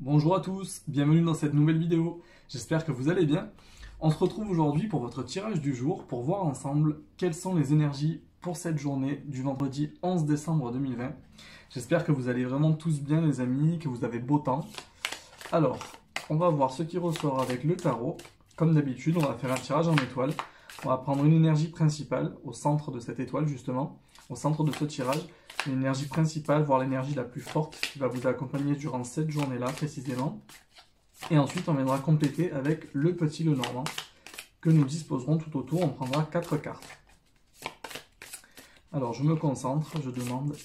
Bonjour à tous, bienvenue dans cette nouvelle vidéo. J'espère que vous allez bien. On se retrouve aujourd'hui pour votre tirage du jour pour voir ensemble quelles sont les énergies pour cette journée du vendredi 11 décembre 2020. J'espère que vous allez vraiment tous bien les amis, que vous avez beau temps. Alors, on va voir ce qui ressort avec le tarot. Comme d'habitude, on va faire un tirage en étoile. On va prendre une énergie principale au centre de cette étoile justement, au centre de ce tirage. L'énergie principale, voire l'énergie la plus forte qui va vous accompagner durant cette journée-là précisément. Et ensuite, on viendra compléter avec le petit Lenormand que nous disposerons tout autour. On prendra 4 cartes. Alors, je me concentre, je demande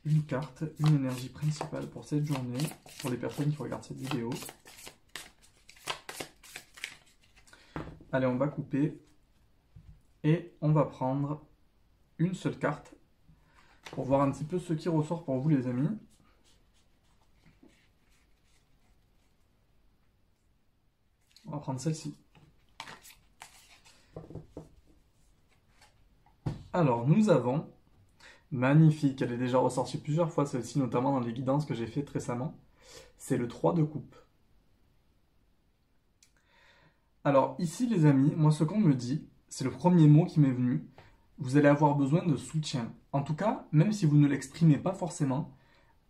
une carte, une énergie principale pour cette journée, pour les personnes qui regardent cette vidéo. Allez, on va couper et on va prendre une seule carte pour voir un petit peu ce qui ressort pour vous les amis. On va prendre celle-ci. Alors nous avons, magnifique, elle est déjà ressortie plusieurs fois celle-ci, notamment dans les guidances que j'ai faites récemment, c'est le 3 de coupe. Alors ici les amis, moi ce qu'on me dit, c'est le premier mot qui m'est venu, vous allez avoir besoin de soutien. En tout cas, même si vous ne l'exprimez pas forcément,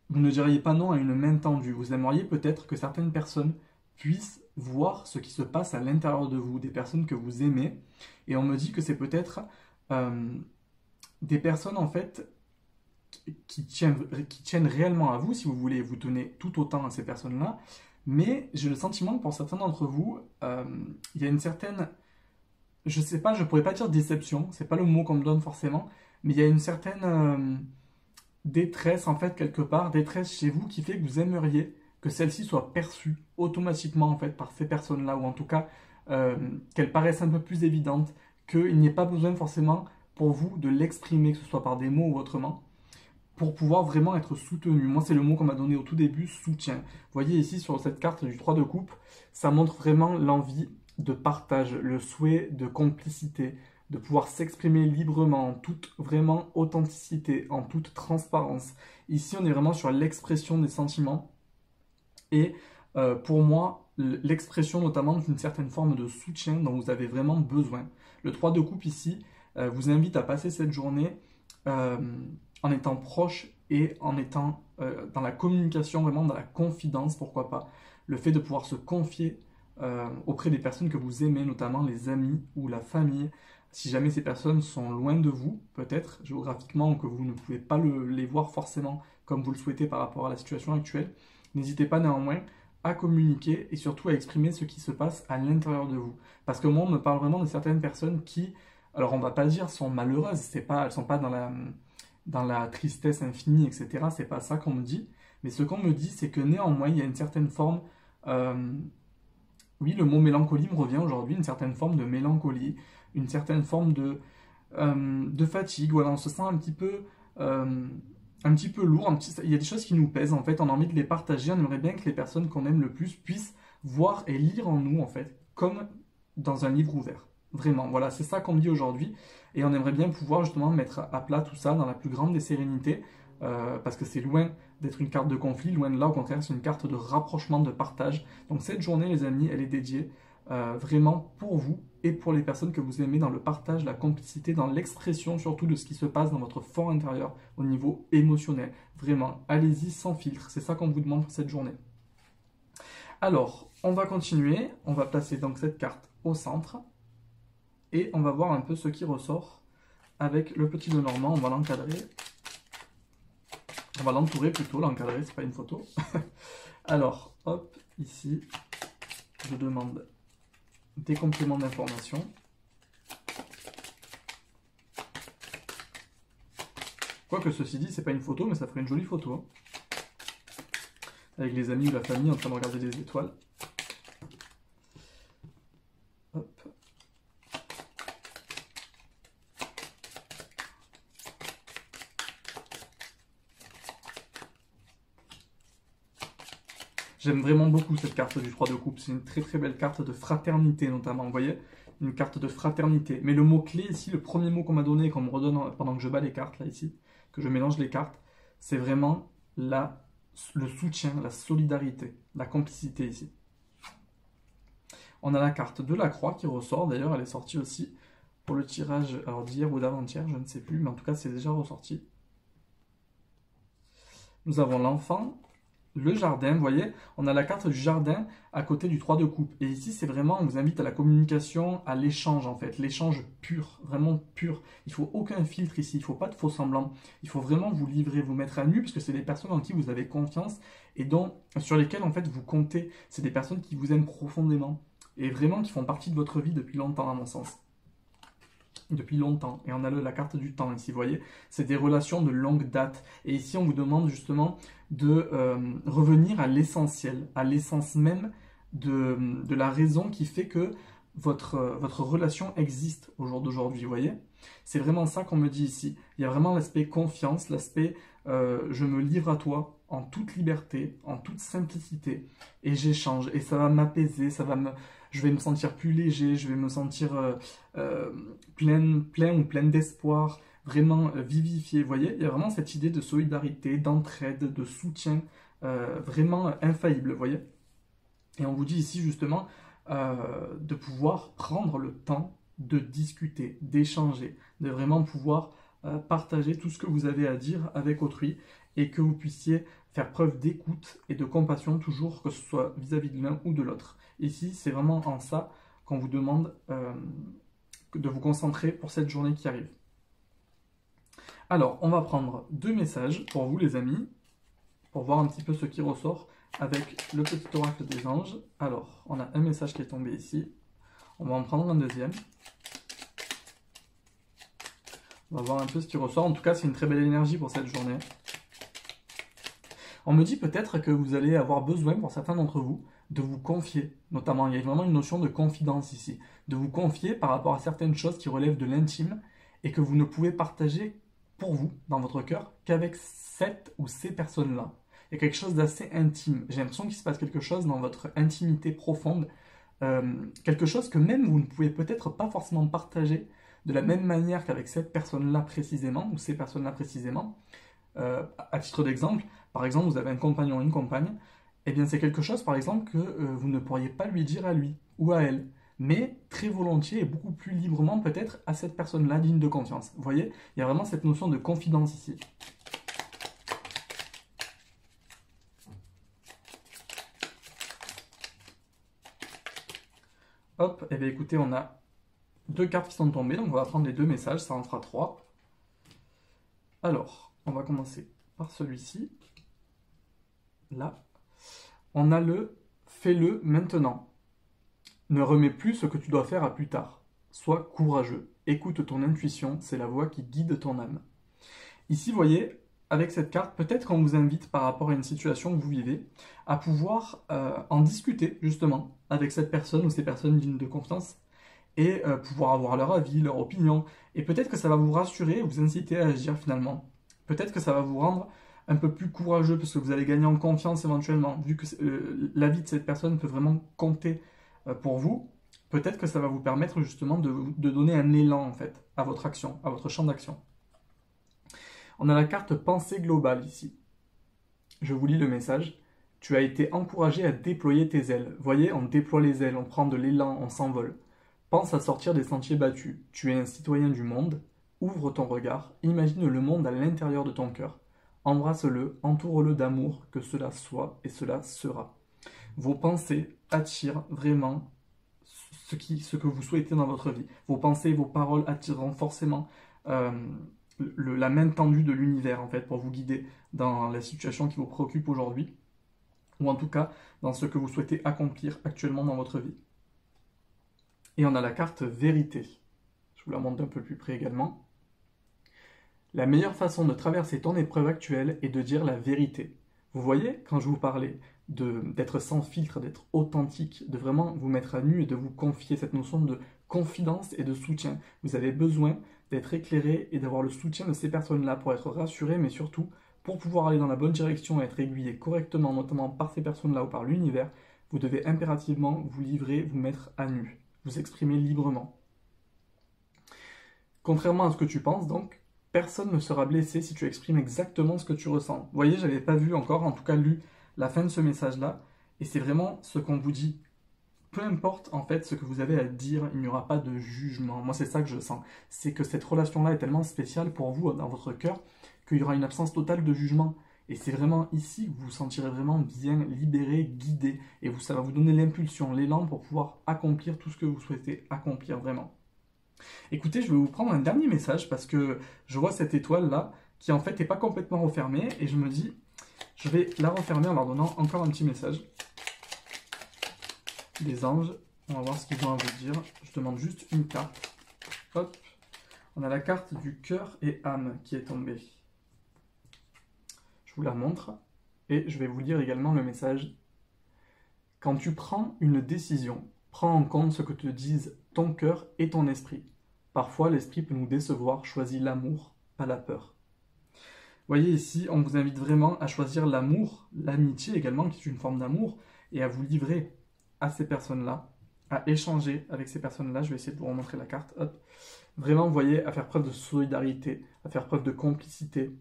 vous ne diriez pas non à une main tendue. Vous aimeriez peut-être que certaines personnes puissent voir ce qui se passe à l'intérieur de vous, des personnes que vous aimez. Et on me dit que c'est peut-être des personnes en fait qui tiennent réellement à vous, si vous voulez, vous tenez tout autant à ces personnes-là. Mais j'ai le sentiment que pour certains d'entre vous, il y a une certaine... Je sais pas, je pourrais pas dire déception, c'est pas le mot qu'on me donne forcément, mais il y a une certaine détresse en fait quelque part, détresse chez vous qui fait que vous aimeriez que celle-ci soit perçue automatiquement en fait par ces personnes-là, ou en tout cas qu'elle paraisse un peu plus évidente, qu'il n'y ait pas besoin forcément pour vous de l'exprimer, que ce soit par des mots ou autrement, pour pouvoir vraiment être soutenu. Moi c'est le mot qu'on m'a donné au tout début, soutien. Vous voyez ici sur cette carte du 3 de coupe, ça montre vraiment l'envie de partage, le souhait de complicité, de pouvoir s'exprimer librement, en toute vraiment authenticité, en toute transparence. Ici, on est vraiment sur l'expression des sentiments et pour moi, l'expression notamment d'une certaine forme de soutien dont vous avez vraiment besoin. Le 3 de coupe ici vous invite à passer cette journée en étant proche et en étant dans la communication, vraiment dans la confidence, pourquoi pas. Le fait de pouvoir se confier auprès des personnes que vous aimez, notamment les amis ou la famille. Si jamais ces personnes sont loin de vous, peut-être géographiquement, ou que vous ne pouvez pas les voir forcément comme vous le souhaitez par rapport à la situation actuelle, n'hésitez pas néanmoins à communiquer et surtout à exprimer ce qui se passe à l'intérieur de vous. Parce que moi, on me parle vraiment de certaines personnes qui, alors on va pas dire sont malheureuses, elles sont pas dans la tristesse infinie, etc. C'est pas ça qu'on me dit. Mais ce qu'on me dit, c'est que néanmoins, il y a une certaine forme... oui, le mot mélancolie me revient aujourd'hui, une certaine forme de mélancolie, une certaine forme de fatigue. Voilà, on se sent un petit peu lourd, il y a des choses qui nous pèsent en fait, on a envie de les partager, on aimerait bien que les personnes qu'on aime le plus puissent voir et lire en nous en fait, comme dans un livre ouvert. Vraiment, voilà, c'est ça qu'on me dit aujourd'hui, et on aimerait bien pouvoir justement mettre à plat tout ça dans la plus grande des sérénités, parce que c'est loin d'être une carte de conflit, loin de là, au contraire, c'est une carte de rapprochement, de partage. Donc cette journée, les amis, elle est dédiée vraiment pour vous et pour les personnes que vous aimez dans le partage, la complicité, dans l'expression surtout de ce qui se passe dans votre fort intérieur au niveau émotionnel. Vraiment, allez-y sans filtre, c'est ça qu'on vous demande pour cette journée. Alors, on va continuer, on va placer donc cette carte au centre et on va voir un peu ce qui ressort avec le petit Lenormand, on va l'encadrer. On va l'entourer plutôt, l'encadrer, c'est pas une photo. Alors, hop, ici, je demande des compléments d'information. Quoique ceci dit, c'est pas une photo, mais ça ferait une jolie photo. Hein. Avec les amis ou la famille en train de regarder les étoiles. Hop. J'aime vraiment beaucoup cette carte du 3 de coupe, c'est une très très belle carte de fraternité notamment, vous voyez, une carte de fraternité. Mais le mot-clé ici, le premier mot qu'on m'a donné, qu'on me redonne pendant que je bats les cartes là ici, que je mélange les cartes, c'est vraiment la le soutien, la solidarité, la complicité ici. On a la carte de la croix qui ressort, d'ailleurs elle est sortie aussi pour le tirage d'hier ou d'avant-hier, je ne sais plus, mais en tout cas c'est déjà ressorti. Nous avons l'enfant, le jardin, vous voyez, on a la carte du jardin à côté du 3 de coupe. Et ici, c'est vraiment, on vous invite à la communication, à l'échange en fait, l'échange pur, vraiment pur. Il ne faut aucun filtre ici, il ne faut pas de faux semblants. Il faut vraiment vous livrer, vous mettre à nu, parce que c'est des personnes en qui vous avez confiance et sur lesquelles en fait vous comptez. C'est des personnes qui vous aiment profondément et vraiment qui font partie de votre vie depuis longtemps à mon sens. Depuis longtemps. Et on a la carte du temps ici, vous voyez. C'est des relations de longue date. Et ici, on vous demande justement de revenir à l'essentiel, à l'essence même de la raison qui fait que votre relation existe au jour d'aujourd'hui, vous voyez. C'est vraiment ça qu'on me dit ici. Il y a vraiment l'aspect confiance, l'aspect je me livre à toi en toute liberté, en toute simplicité, et j'échange, et ça va m'apaiser, je vais me sentir plus léger, je vais me sentir plein ou pleine d'espoir, vraiment vivifié. Vous voyez, il y a vraiment cette idée de solidarité, d'entraide, de soutien, vraiment infaillible, vous voyez. Et on vous dit ici justement de pouvoir prendre le temps de discuter, d'échanger, de vraiment pouvoir partager tout ce que vous avez à dire avec autrui et que vous puissiez faire preuve d'écoute et de compassion toujours, que ce soit vis-à-vis de l'un ou de l'autre. Ici, c'est vraiment en ça qu'on vous demande de vous concentrer pour cette journée qui arrive. Alors, on va prendre 2 messages pour vous les amis, pour voir un petit peu ce qui ressort avec le petit oracle des anges. Alors, on a un message qui est tombé ici. On va en prendre un deuxième. On va voir un peu ce qui ressort. En tout cas, c'est une très belle énergie pour cette journée. On me dit peut-être que vous allez avoir besoin, pour certains d'entre vous, de vous confier. Notamment, il y a vraiment une notion de confidence ici. De vous confier par rapport à certaines choses qui relèvent de l'intime et que vous ne pouvez partager pour vous, dans votre cœur, qu'avec cette ou ces personnes-là. Il y a quelque chose d'assez intime. J'ai l'impression qu'il se passe quelque chose dans votre intimité profonde. Quelque chose que même vous ne pouvez peut-être pas forcément partager de la même manière qu'avec cette personne-là précisément, ou ces personnes-là précisément. À titre d'exemple, par exemple, vous avez un compagnon ou une compagne, eh bien c'est quelque chose, par exemple, que vous ne pourriez pas lui dire à lui ou à elle, mais très volontiers et beaucoup plus librement peut-être à cette personne-là digne de confiance. Vous voyez, il y a vraiment cette notion de confidence ici. Hop, et bien écoutez, on a 2 cartes qui sont tombées, donc on va prendre les 2 messages, ça en fera 3. Alors, on va commencer par celui-ci. Là. On a le « fais-le maintenant ». Ne remets plus ce que tu dois faire à plus tard. Sois courageux. Écoute ton intuition, c'est la voix qui guide ton âme. Ici, vous voyez, avec cette carte, peut-être qu'on vous invite par rapport à une situation que vous vivez, à pouvoir en discuter justement avec cette personne ou ces personnes dignes de confiance et pouvoir avoir leur avis, leur opinion. Et peut-être que ça va vous rassurer, vous inciter à agir finalement. Peut-être que ça va vous rendre un peu plus courageux parce que vous allez gagner en confiance éventuellement. Vu que l'avis de cette personne peut vraiment compter pour vous, peut-être que ça va vous permettre justement de donner un élan en fait à votre action, à votre champ d'action. On a la carte pensée globale ici. Je vous lis le message. Tu as été encouragé à déployer tes ailes. Voyez, on déploie les ailes, on prend de l'élan, on s'envole. Pense à sortir des sentiers battus. Tu es un citoyen du monde. Ouvre ton regard, imagine le monde à l'intérieur de ton cœur. Embrasse-le, entoure-le d'amour, que cela soit et cela sera. Vos pensées attirent vraiment ce que vous souhaitez dans votre vie. Vos pensées, vos paroles attireront forcément la main tendue de l'univers en fait pour vous guider dans la situation qui vous préoccupe aujourd'hui ou en tout cas dans ce que vous souhaitez accomplir actuellement dans votre vie. Et on a la carte vérité. Je vous la montre d'un peu plus près également. La meilleure façon de traverser ton épreuve actuelle est de dire la vérité. Vous voyez, quand je vous parlais d'être sans filtre, d'être authentique, de vraiment vous mettre à nu et de vous confier, cette notion de confidence et de soutien. Vous avez besoin d'être éclairé et d'avoir le soutien de ces personnes-là pour être rassuré, mais surtout pour pouvoir aller dans la bonne direction et être aiguillé correctement, notamment par ces personnes-là ou par l'univers, vous devez impérativement vous livrer, vous mettre à nu, vous exprimer librement. Contrairement à ce que tu penses, donc, personne ne sera blessé si tu exprimes exactement ce que tu ressens. Vous voyez, j'avais pas vu encore, en tout cas lu la fin de ce message-là, et c'est vraiment ce qu'on vous dit. Peu importe en fait ce que vous avez à dire, il n'y aura pas de jugement. Moi, c'est ça que je sens. C'est que cette relation-là est tellement spéciale pour vous, dans votre cœur, qu'il y aura une absence totale de jugement. Et c'est vraiment ici que vous vous sentirez vraiment bien libéré, guidé, et ça va vous donner l'impulsion, l'élan pour pouvoir accomplir tout ce que vous souhaitez accomplir vraiment. Écoutez, je vais vous prendre un dernier message parce que je vois cette étoile-là qui en fait n'est pas complètement refermée, et je me dis, je vais la refermer en leur donnant encore un petit message. Les anges, on va voir ce qu'ils ont à vous dire. Je demande juste une carte. Hop, on a la carte du cœur et âme qui est tombée. Je vous la montre et je vais vous lire également le message. Quand tu prends une décision, prends en compte ce que te disent ton cœur et ton esprit. Parfois, l'esprit peut nous décevoir, choisis l'amour, pas la peur. Vous voyez ici, on vous invite vraiment à choisir l'amour, l'amitié également, qui est une forme d'amour, et à vous livrer à ces personnes-là, à échanger avec ces personnes-là. Je vais essayer de vous remontrer la carte. Hop. Vraiment, vous voyez, à faire preuve de solidarité, à faire preuve de complicité.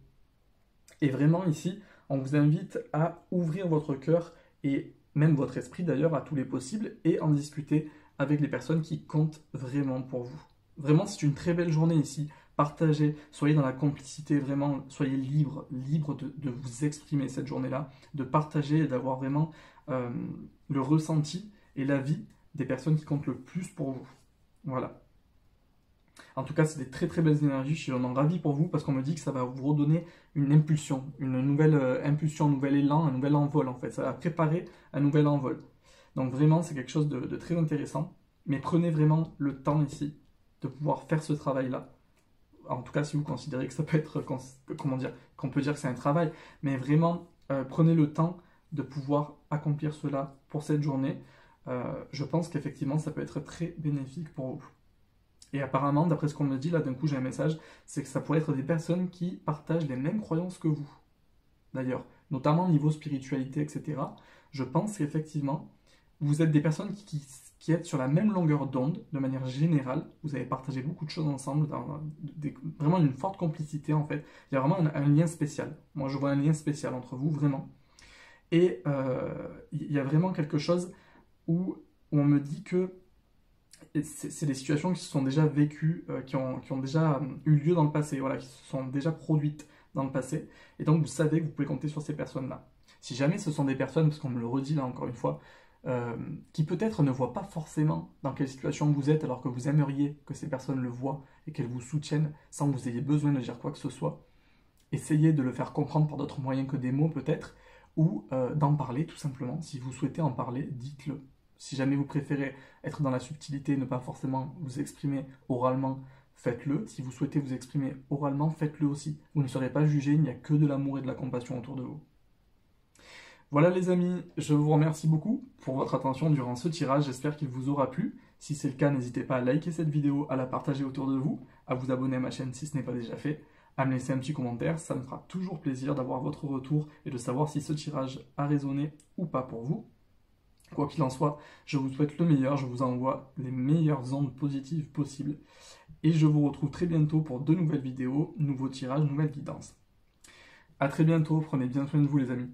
Et vraiment ici, on vous invite à ouvrir votre cœur et même votre esprit d'ailleurs à tous les possibles et en discuter avec les personnes qui comptent vraiment pour vous. Vraiment, c'est une très belle journée ici. Partagez, soyez dans la complicité, vraiment, soyez libre de vous exprimer cette journée-là, de partager et d'avoir vraiment le ressenti et l'avis des personnes qui comptent le plus pour vous. Voilà. En tout cas, c'est des très très belles énergies, je suis vraiment ravi pour vous parce qu'on me dit que ça va vous redonner une impulsion, une nouvelle impulsion, un nouvel élan, un nouvel envol en fait. Ça va préparer un nouvel envol. Donc vraiment, c'est quelque chose de très intéressant. Mais prenez vraiment le temps ici de pouvoir faire ce travail-là. En tout cas, si vous considérez que ça peut être, comment dire, qu'on peut dire que c'est un travail, mais vraiment, prenez le temps de pouvoir accomplir cela pour cette journée. Je pense qu'effectivement, ça peut être très bénéfique pour vous. Et apparemment, d'après ce qu'on me dit, là d'un coup j'ai un message, c'est que ça pourrait être des personnes qui partagent les mêmes croyances que vous. D'ailleurs, notamment niveau spiritualité, etc. Je pense qu'effectivement, vous êtes des personnes qui êtes sur la même longueur d'onde, de manière générale. Vous avez partagé beaucoup de choses ensemble, vraiment une forte complicité en fait. Il y a vraiment un lien spécial. Moi, je vois un lien spécial entre vous, vraiment. Et il y a vraiment quelque chose où on me dit que c'est des situations qui se sont déjà vécues, qui ont déjà eu lieu dans le passé, voilà, qui se sont déjà produites dans le passé. Et donc, vous savez que vous pouvez compter sur ces personnes-là. Si jamais ce sont des personnes, parce qu'on me le redit là encore une fois, qui peut-être ne voient pas forcément dans quelle situation vous êtes, alors que vous aimeriez que ces personnes le voient et qu'elles vous soutiennent sans que vous ayez besoin de dire quoi que ce soit, essayez de le faire comprendre par d'autres moyens que des mots peut-être, ou d'en parler tout simplement. Si vous souhaitez en parler, dites-le. Si jamais vous préférez être dans la subtilité et ne pas forcément vous exprimer oralement, faites-le. Si vous souhaitez vous exprimer oralement, faites-le aussi. Vous ne serez pas jugé, il n'y a que de l'amour et de la compassion autour de vous. Voilà les amis, je vous remercie beaucoup pour votre attention durant ce tirage, j'espère qu'il vous aura plu. Si c'est le cas, n'hésitez pas à liker cette vidéo, à la partager autour de vous, à vous abonner à ma chaîne si ce n'est pas déjà fait, à me laisser un petit commentaire, ça me fera toujours plaisir d'avoir votre retour et de savoir si ce tirage a résonné ou pas pour vous. Quoi qu'il en soit, je vous souhaite le meilleur, je vous envoie les meilleures ondes positives possibles. Et je vous retrouve très bientôt pour de nouvelles vidéos, nouveaux tirages, nouvelles guidances. A très bientôt, prenez bien soin de vous les amis.